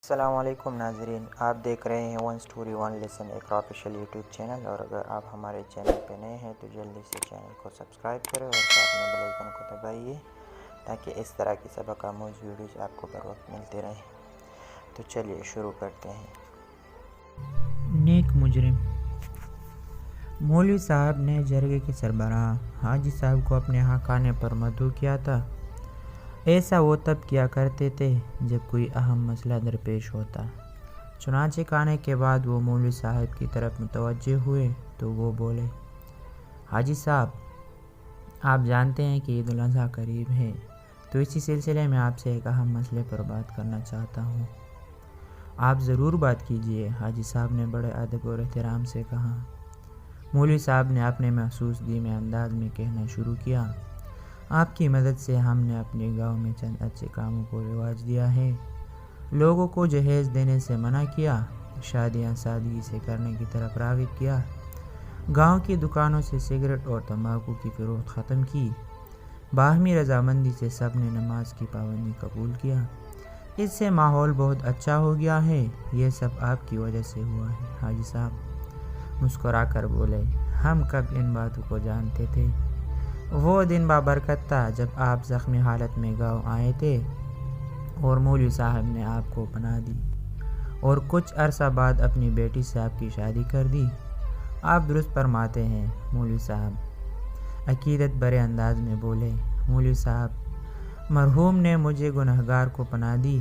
السلام علیکم ناظرین، آپ دیکھ رہے ہیں ون سٹوری ون لیسن ایک آفیشیل یوٹیوب چینل، اور اگر آپ ہمارے چینل پہ نئے ہیں تو جلدی سے چینل کو سبسکرائب کریں اور ساتھ میں بیل آئیکن کو دبائیے تاکہ اس طرح کی سبق آموز ویڈیوز آپ کو بر وقت ملتے رہیں۔ تو چلیے شروع کرتے ہیں۔ نیک مجرم۔ مولوی صاحب نے جرگے کے سربراہ حاجی صاحب کو اپنے ہاں کھانے پر مدعو کیا تھا۔ ایسا وہ تب کیا کرتے تھے جب کوئی اہم مسئلہ درپیش ہوتا۔ چنانچہ کھانے کے بعد وہ مولوی صاحب کی طرف متوجہ ہوئے تو وہ بولے، حاجی صاحب، آپ جانتے ہیں کہ عید الاضحیٰ قریب ہے، تو اسی سلسلے میں آپ سے ایک اہم مسئلے پر بات کرنا چاہتا ہوں۔ آپ ضرور بات کیجئے، حاجی صاحب نے بڑے ادب اور احترام سے کہا۔ مولوی صاحب نے اپنے محسوس دھیمے انداز میں کہنا شروع کیا، آپ کی مدد سے ہم نے اپنے گاؤں میں چند اچھے کاموں کو رواج دیا ہے۔ لوگوں کو جہیز دینے سے منع کیا، شادیاں سادگی سے کرنے کی طرف راغب کیا، گاؤں کی دکانوں سے سگریٹ اور تمباکو کی فروخت ختم کی، باہمی رضامندی سے سب نے نماز کی پابندی قبول کیا۔ اس سے ماحول بہت اچھا ہو گیا ہے، یہ سب آپ کی وجہ سے ہوا ہے۔ حاجی صاحب مسکرا کر بولے، ہم کب ان باتوں کو جانتے تھے؟ وہ دن بابرکت تھا جب آپ زخمی حالت میں گاؤں آئے تھے اور مولوی صاحب نے آپ کو پناہ دی اور کچھ عرصہ بعد اپنی بیٹی سے آپ کی شادی کر دی۔ آپ درست فرماتے ہیں مولوی صاحب، عقیدت بھرے انداز میں بولے۔ مولوی صاحب، مرحوم نے مجھے گنہگار کو پناہ دی،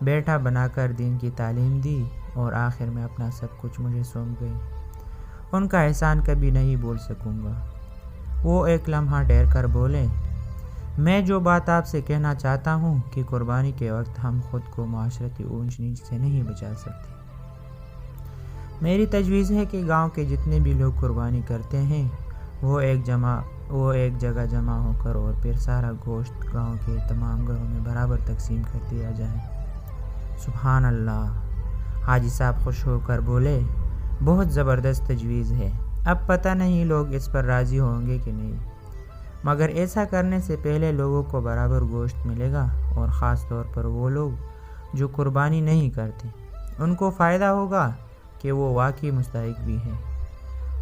بیٹا بنا کر دین کی تعلیم دی اور آخر میں اپنا سب کچھ مجھے سونپ گئے۔ ان کا احسان کبھی نہیں بھول سکوں گا۔ وہ ایک لمحہ ٹھہر کر بولے، میں جو بات آپ سے کہنا چاہتا ہوں کہ قربانی کے وقت ہم خود کو معاشرتی اونچ نیچ سے نہیں بچا سکتے۔ میری تجویز ہے کہ گاؤں کے جتنے بھی لوگ قربانی کرتے ہیں وہ ایک جگہ جمع ہو کر اور پھر سارا گوشت گاؤں کے تمام گھروں میں برابر تقسیم کر دیا جائے۔ سبحان اللہ! حاجی صاحب خوش ہو کر بولے، بہت زبردست تجویز ہے۔ اب پتہ نہیں لوگ اس پر راضی ہوں گے کہ نہیں، مگر ایسا کرنے سے پہلے لوگوں کو برابر گوشت ملے گا، اور خاص طور پر وہ لوگ جو قربانی نہیں کرتے، ان کو فائدہ ہوگا کہ وہ واقعی مستحق بھی ہیں۔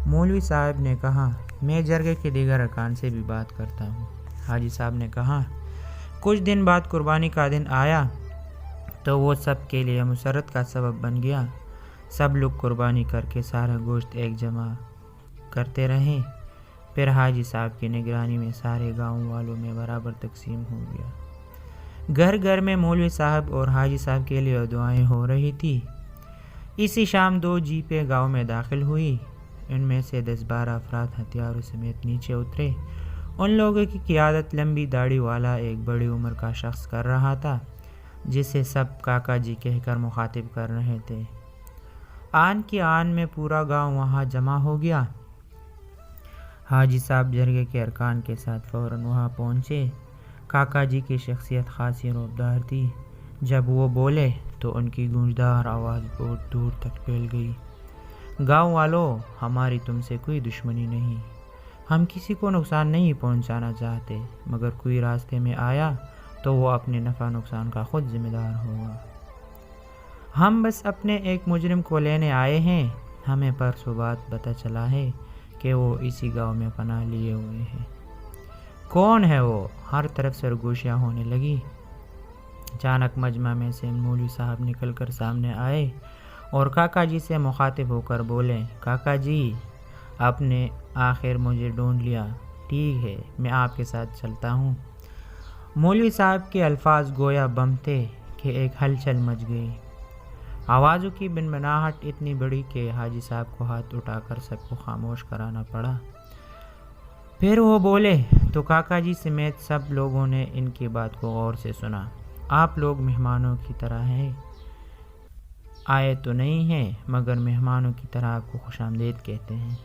مولوی صاحب نے کہا، میں جرگے کے دیگر ارکان سے بھی بات کرتا ہوں۔ حاجی صاحب نے کہا، کچھ دن بعد قربانی کا دن آیا تو وہ سب کے لیے مسرت کا سبب بن گیا۔ سب لوگ قربانی کر کے سارا گوشت ایک جمع کرتے رہیں، پھر حاجی صاحب کی نگرانی میں سارے گاؤں والوں میں برابر تقسیم ہو گیا۔ گھر گھر میں مولوی صاحب اور حاجی صاحب کے لیے دعائیں ہو رہی تھی۔ اسی شام 2 جیپیں گاؤں میں داخل ہوئی، ان میں سے 10-12 افراد ہتھیاروں سمیت نیچے اترے۔ ان لوگوں کی قیادت لمبی داڑھی والا ایک بڑی عمر کا شخص کر رہا تھا، جسے سب کاکا جی کہہ کر مخاطب کر رہے تھے۔ آن کی آن میں پورا گاؤں وہاں جمع ہو گیا۔ حاجی صاحب جرگے کے ارکان کے ساتھ فوراً وہاں پہنچے۔ کاکا جی کی شخصیت خاصی رعبدار تھی۔ جب وہ بولے تو ان کی گونجدار آواز بہت دور تک پھیل گئی، گاؤں والوں، ہماری تم سے کوئی دشمنی نہیں، ہم کسی کو نقصان نہیں پہنچانا چاہتے، مگر کوئی راستے میں آیا تو وہ اپنے نفع نقصان کا خود ذمہ دار ہوگا۔ ہم بس اپنے ایک مجرم کو لینے آئے ہیں، ہمیں پرسوں بات پتہ چلا ہے کہ وہ اسی گاؤں میں پناہ لیے ہوئے ہیں۔ کون ہے وہ؟ ہر طرف سرگوشیاں ہونے لگی۔ اچانک مجمع میں سے مولوی صاحب نکل کر سامنے آئے اور کاکا جی سے مخاطب ہو کر بولے، کاکا جی، آپ نے آخر مجھے ڈھونڈ لیا، ٹھیک ہے، میں آپ کے ساتھ چلتا ہوں۔ مولوی صاحب کے الفاظ گویا بم تھے کہ ایک ہلچل مچ گئی۔ آوازوں کی بنبناہٹ اتنی بڑی کہ حاجی صاحب کو ہاتھ اٹھا کر سب کو خاموش کرانا پڑا۔ پھر وہ بولے تو کاکا جی سمیت سب لوگوں نے ان کی بات کو غور سے سنا۔ آپ لوگ مہمانوں کی طرح ہیں، آئے تو نہیں ہیں، مگر مہمانوں کی طرح آپ کو خوش آمدید کہتے ہیں۔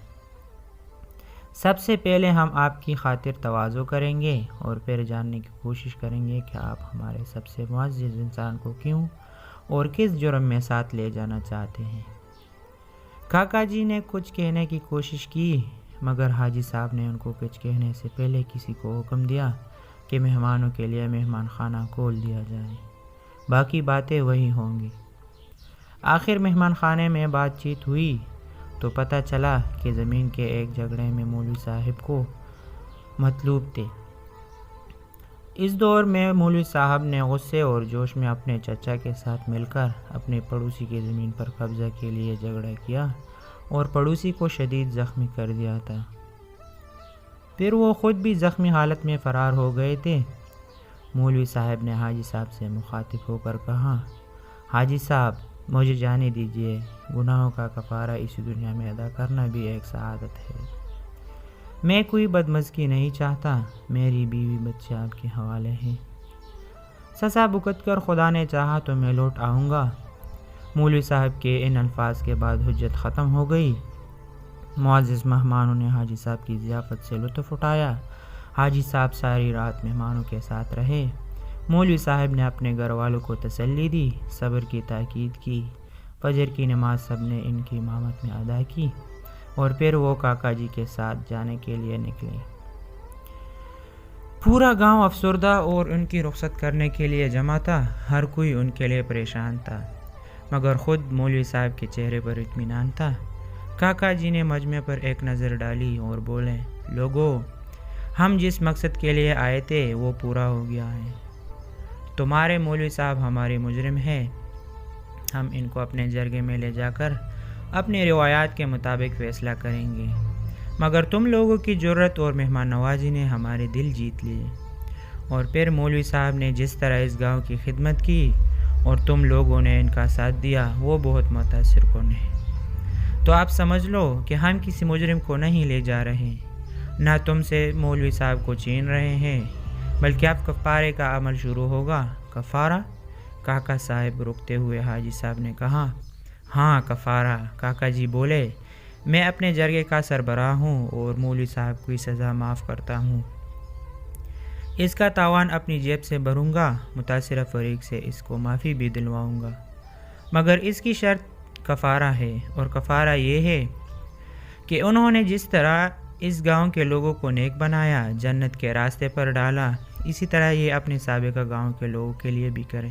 سب سے پہلے ہم آپ کی خاطر تواضع کریں گے اور پھر جاننے کی کوشش کریں گے کہ آپ ہمارے سب سے معزز انسان کو کیوں اور کس جرم میں ساتھ لے جانا چاہتے ہیں۔ کاکا جی نے کچھ کہنے کی کوشش کی، مگر حاجی صاحب نے ان کو کچھ کہنے سے پہلے کسی کو حکم دیا کہ مہمانوں کے لیے مہمان خانہ کھول دیا جائے۔ باقی باتیں وہی ہوں گی۔ آخر مہمان خانے میں بات چیت ہوئی تو پتہ چلا کہ زمین کے ایک جھگڑے میں مولوی صاحب کو مطلوب تھے۔ اس دور میں مولوی صاحب نے غصے اور جوش میں اپنے چچا کے ساتھ مل کر اپنے پڑوسی کی زمین پر قبضہ کے لیے جھگڑا کیا اور پڑوسی کو شدید زخمی کر دیا تھا۔ پھر وہ خود بھی زخمی حالت میں فرار ہو گئے تھے۔ مولوی صاحب نے حاجی صاحب سے مخاطب ہو کر کہا، حاجی صاحب مجھے جانے دیجیے، گناہوں کا کفارہ اسی دنیا میں ادا کرنا بھی ایک سعادت ہے۔ میں کوئی بدمزگی نہیں چاہتا، میری بیوی بچے آپ کے حوالے ہیں۔ سزا بھگت کر خدا نے چاہا تو میں لوٹ آؤں گا۔ مولوی صاحب کے ان الفاظ کے بعد حجت ختم ہو گئی۔ معزز مہمانوں نے حاجی صاحب کی ضیافت سے لطف اٹھایا۔ حاجی صاحب ساری رات مہمانوں کے ساتھ رہے۔ مولوی صاحب نے اپنے گھر والوں کو تسلی دی، صبر کی تاکید کی۔ فجر کی نماز سب نے ان کی امامت میں ادا کی اور پھر وہ کاکا جی کے ساتھ جانے کے لیے نکلے۔ پورا گاؤں افسردہ اور ان کی رخصت کرنے کے لیے جمع تھا۔ ہر کوئی ان کے لیے پریشان تھا، مگر خود مولوی صاحب کے چہرے پر اطمینان تھا۔ کاکا جی نے مجمع پر ایک نظر ڈالی اور بولے، لوگو، ہم جس مقصد کے لیے آئے تھے وہ پورا ہو گیا ہے۔ تمہارے مولوی صاحب ہمارے مجرم ہیں۔ ہم ان کو اپنے جرگے میں لے جا کر اپنی روایات کے مطابق فیصلہ کریں گے، مگر تم لوگوں کی جرت اور مہمان نوازی نے ہمارے دل جیت لیے۔ اور پھر مولوی صاحب نے جس طرح اس گاؤں کی خدمت کی اور تم لوگوں نے ان کا ساتھ دیا وہ بہت متاثر کن ہے۔ تو آپ سمجھ لو کہ ہم کسی مجرم کو نہیں لے جا رہے، نہ تم سے مولوی صاحب کو چھین رہے ہیں، بلکہ اب کفارے کا عمل شروع ہوگا۔ کفارہ؟ کاکا صاحب رکتے ہوئے حاجی صاحب نے کہا، ہاں کفارہ۔ کاکا جی بولے، میں اپنے جرگے کا سربراہ ہوں اور مولوی صاحب کی سزا معاف کرتا ہوں۔ اس کا تاوان اپنی جیب سے بھروں گا، متاثرہ فریق سے اس کو معافی بھی دلواؤں گا، مگر اس کی شرط کفارہ ہے، اور کفارہ یہ ہے کہ انہوں نے جس طرح اس گاؤں کے لوگوں کو نیک بنایا، جنت کے راستے پر ڈالا، اسی طرح یہ اپنے سابقہ گاؤں کے لوگوں کے لیے بھی کرے۔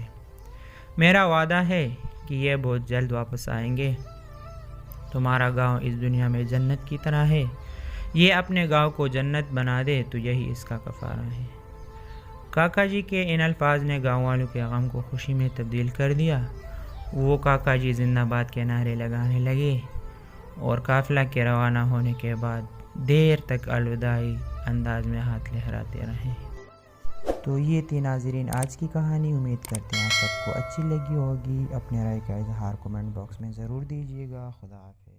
میرا وعدہ ہے کہ یہ بہت جلد واپس آئیں گے۔ تمہارا گاؤں اس دنیا میں جنت کی طرح ہے، یہ اپنے گاؤں کو جنت بنا دے تو یہی اس کا کفارہ ہے۔ کاکا جی کے ان الفاظ نے گاؤں والوں کے غم کو خوشی میں تبدیل کر دیا۔ وہ کاکا جی زندہ باد کے نعرے لگانے لگے اور قافلہ کے روانہ ہونے کے بعد دیر تک الوداعی انداز میں ہاتھ لہراتے رہے۔ تو یہ تھی ناظرین آج کی کہانی۔ امید کرتے ہیں آپ سب کو اچھی لگی ہوگی۔ اپنے رائے کا اظہار کمنٹ باکس میں ضرور دیجیے گا۔ خدا حافظ۔